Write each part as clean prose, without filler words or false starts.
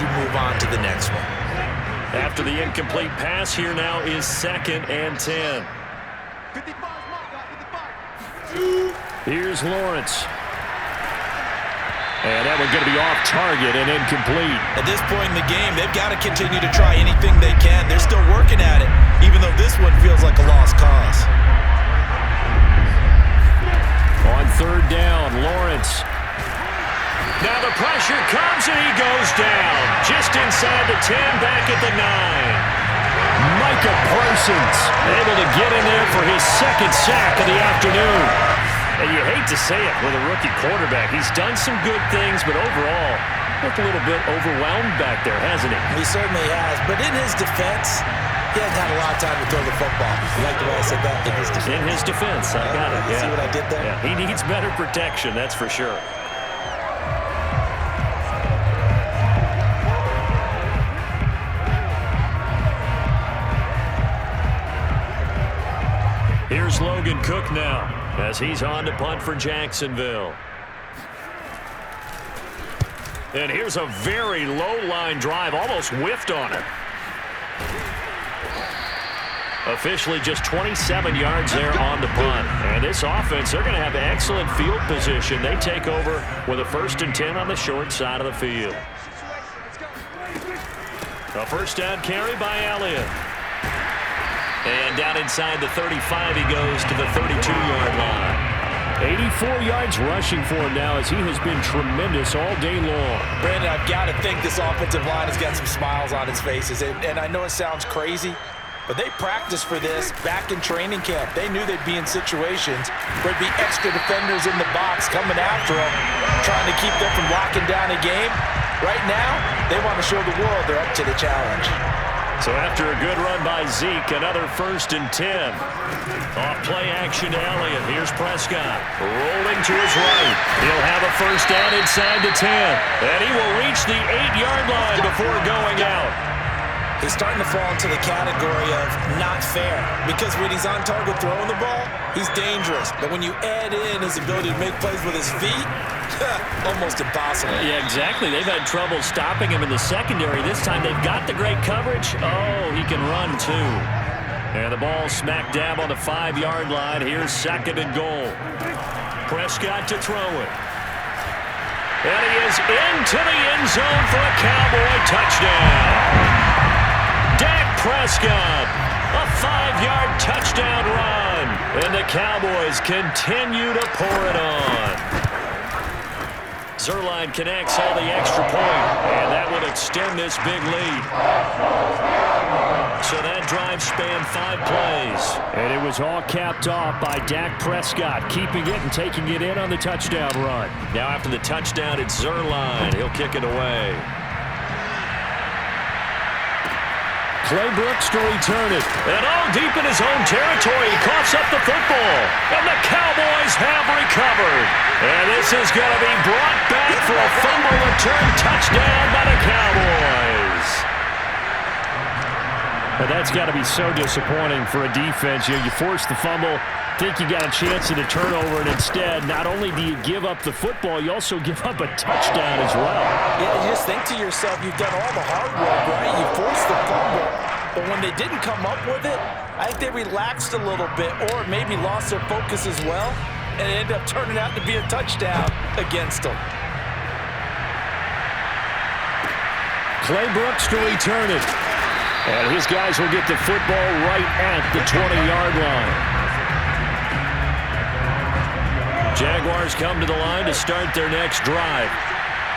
you move on to the next one. After the incomplete pass, here now is 2nd and 10. Here's Lawrence. And that one's going to be off target and incomplete. At this point in the game, they've got to continue to try anything they can. They're still working at it, even though this one feels like a lost cause. On 3rd down, Lawrence. Now the pressure comes and he goes down. Just inside the 10, back at the 9. Micah Parsons able to get in there for his 2nd sack of the afternoon. And you hate to say it with a rookie quarterback. He's done some good things, but overall, looked a little bit overwhelmed back there, hasn't he? He certainly has, but in his defense, he hasn't had a lot of time to throw the football. You like the way I said that? In his defense. In his defense, I got it. See what I did there? Yeah, he needs better protection, that's for sure. Here's Logan Cook now as he's on to punt for Jacksonville. And here's a very low-line drive, almost whiffed on it. Officially just 27 yards there on the punt. And this offense, they're going to have excellent field position. They take over with a 1st and 10 on the short side of the field. A 1st down carry by Elliott. And down inside the 35, he goes to the 32-yard line. 84 yards rushing for him now as he has been tremendous all day long. Brandon, I've got to think this offensive line has got some smiles on its faces. And I know it sounds crazy, but they practiced for this back in training camp. They knew they'd be in situations where there'd be extra defenders in the box coming after them, trying to keep them from locking down a game. Right now, they want to show the world they're up to the challenge. So after a good run by Zeke, another 1st and 10. Off play action to Elliott. Here's Prescott. Rolling to his right. He'll have a 1st down inside the 10. And he will reach the 8-yard line before going out. He's starting to fall into the category of not fair, because when he's on target throwing the ball, he's dangerous. But when you add in his ability to make plays with his feet, almost impossible. Yeah, exactly. They've had trouble stopping him in the secondary. This time they've got the great coverage. Oh, he can run too. And the ball smack dab on the 5-yard line. Here's 2nd and goal. Prescott to throw it. And he is into the end zone for a Cowboy touchdown. Dak Prescott, a 5-yard touchdown run. And the Cowboys continue to pour it on. Zuerlein connects all the extra point, and that would extend this big lead. So that drive spanned 5 plays. And it was all capped off by Dak Prescott, keeping it and taking it in on the touchdown run. Now after the touchdown, it's Zuerlein. He'll kick it away. Clay Brooks to return it. And all deep in his own territory, he coughs up the football. And the Cowboys have recovered. And this is going to be brought back for a fumble return touchdown by the Cowboys. But that's got to be so disappointing for a defense. You force the fumble, think you got a chance at a turnover, and instead, not only do you give up the football, you also give up a touchdown as well. Yeah, you just think to yourself, you've done all the hard work, right? You forced the fumble, but when they didn't come up with it, I think they relaxed a little bit or maybe lost their focus as well, and it ended up turning out to be a touchdown against them. Clay Brooks to return it. And his guys will get the football right at the 20-yard line. Jaguars come to the line to start their next drive.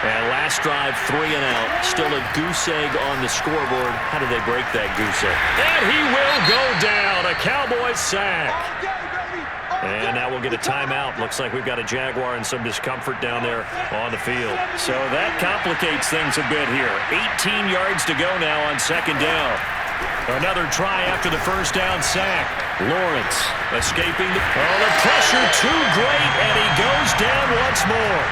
And last drive, 3 and out. Still a goose egg on the scoreboard. How did they break that goose egg? And he will go down. A Cowboys sack. And now we'll get a timeout. Looks like we've got a Jaguar and some discomfort down there on the field. So that complicates things a bit here. 18 yards to go now on 2nd down. Another try after the 1st down sack. Lawrence escaping. The pressure too great, and he goes down once more.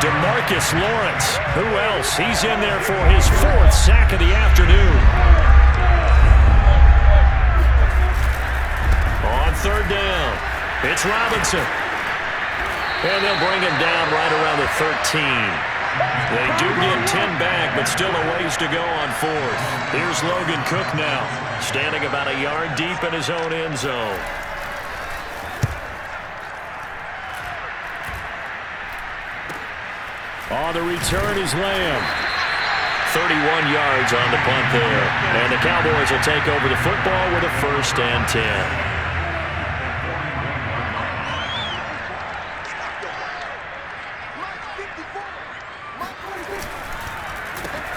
DeMarcus Lawrence. Who else? He's in there for his 4th sack of the afternoon. On 3rd down, it's Robinson. And they'll bring him down right around the 13. They do get 10 back, but still a ways to go on fourth. Here's Logan Cook now, standing about a yard deep in his own end zone. On the return is Lamb. 31 yards on the punt there. And the Cowboys will take over the football with a 1st and 10.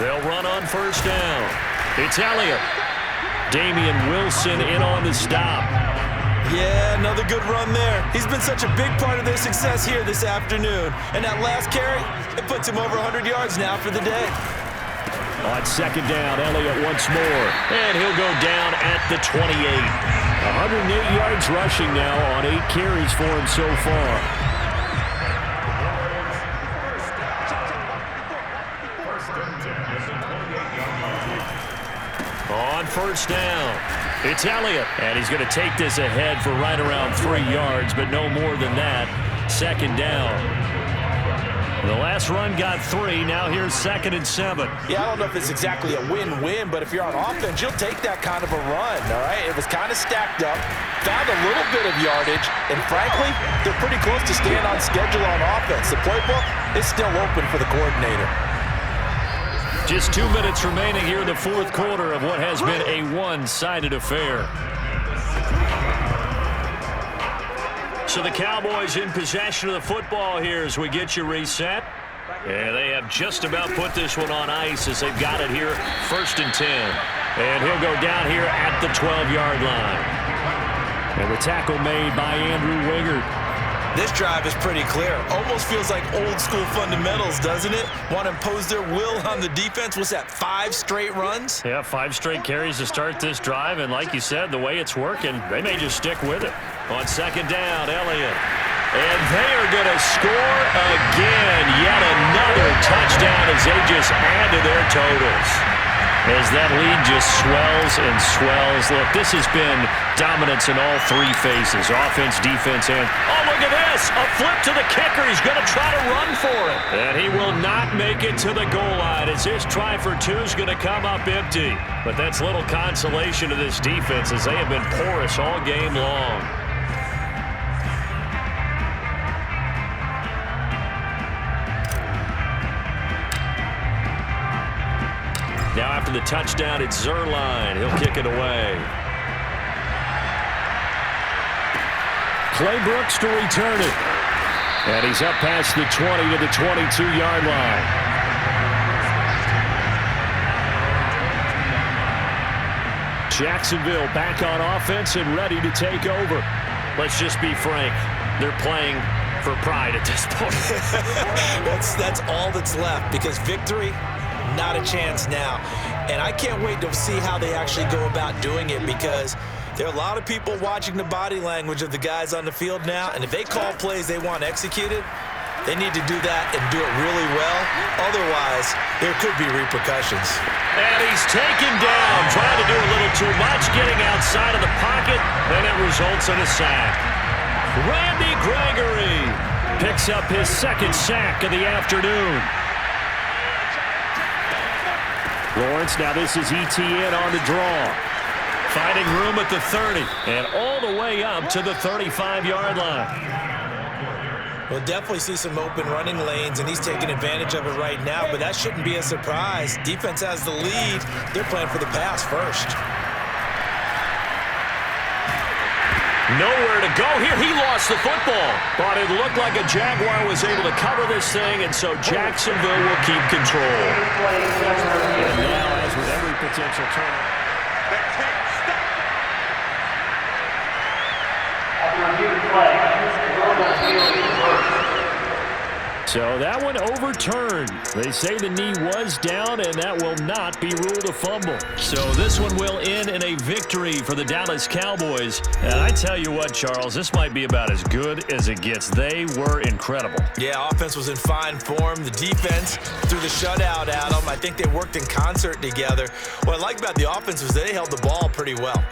They'll run on 1st down. It's Elliott. Damian Wilson in on the stop. Yeah, another good run there. He's been such a big part of their success here this afternoon. And that last carry, it puts him over 100 yards now for the day. On 2nd down, Elliott once more. And he'll go down at the 28. 108 yards rushing now on 8 carries for him so far. On 1st down, it's Elliott. And he's going to take this ahead for right around 3 yards, but no more than that. 2nd down. The last run got 3. Now here's 2nd and 7. Yeah, I don't know if it's exactly a win-win, but if you're on offense, you'll take that kind of a run, all right? It was kind of stacked up, found a little bit of yardage, and frankly, they're pretty close to staying on schedule on offense. The playbook is still open for the coordinator. Just 2 minutes remaining here in the 4th quarter of what has been a one-sided affair. So the Cowboys in possession of the football here as we get you reset. Yeah, they have just about put this one on ice as they've got it here, 1st and 10. And he'll go down here at the 12-yard line. And the tackle made by Andrew Wingard. This drive is pretty clear. Almost feels like old-school fundamentals, doesn't it? Want to impose their will on the defense. What's that, 5 straight runs? Yeah, 5 straight carries to start this drive. And like you said, the way it's working, they may just stick with it. On 2nd down, Elliott. And they are going to score again. Yet another touchdown as they just add to their totals. As that lead just swells and swells. Look, this has been dominance in all 3 phases. Offense, defense, and... oh, look at this! A flip to the kicker. He's going to try to run for it. And he will not make it to the goal line as his try for 2 is going to come up empty. But that's little consolation to this defense as they have been porous all game long. Now after the touchdown, it's Zuerlein. He'll kick it away. Clay Brooks to return it. And he's up past the 20 to the 22-yard line. Jacksonville back on offense and ready to take over. Let's just be frank. They're playing for pride at this point. That's all that's left because victory, not a chance now. And I can't wait to see how they actually go about doing it because there are a lot of people watching the body language of the guys on the field now, and if they call plays they want executed, they need to do that and do it really well. Otherwise, there could be repercussions. And he's taken down, trying to do a little too much, getting outside of the pocket, and it results in a sack. Randy Gregory picks up his 2nd sack of the afternoon. Lawrence, now this is ETN on the draw. Finding room at the 30 and all the way up to the 35-yard line. We'll definitely see some open running lanes, and he's taking advantage of it right now, but that shouldn't be a surprise. Defense has the lead. They're playing for the pass first. Nowhere to go here. He lost the football, but it looked like a Jaguar was able to cover this thing, and so Jacksonville will keep control. And now, as with every potential turnover. So that one overturned. They say the knee was down, and that will not be ruled a fumble. So this one will end in a victory for the Dallas Cowboys. And I tell you what, Charles, this might be about as good as it gets. They were incredible. Yeah, offense was in fine form. The defense threw the shutout at them. I think they worked in concert together. What I like about the offense was they held the ball pretty well.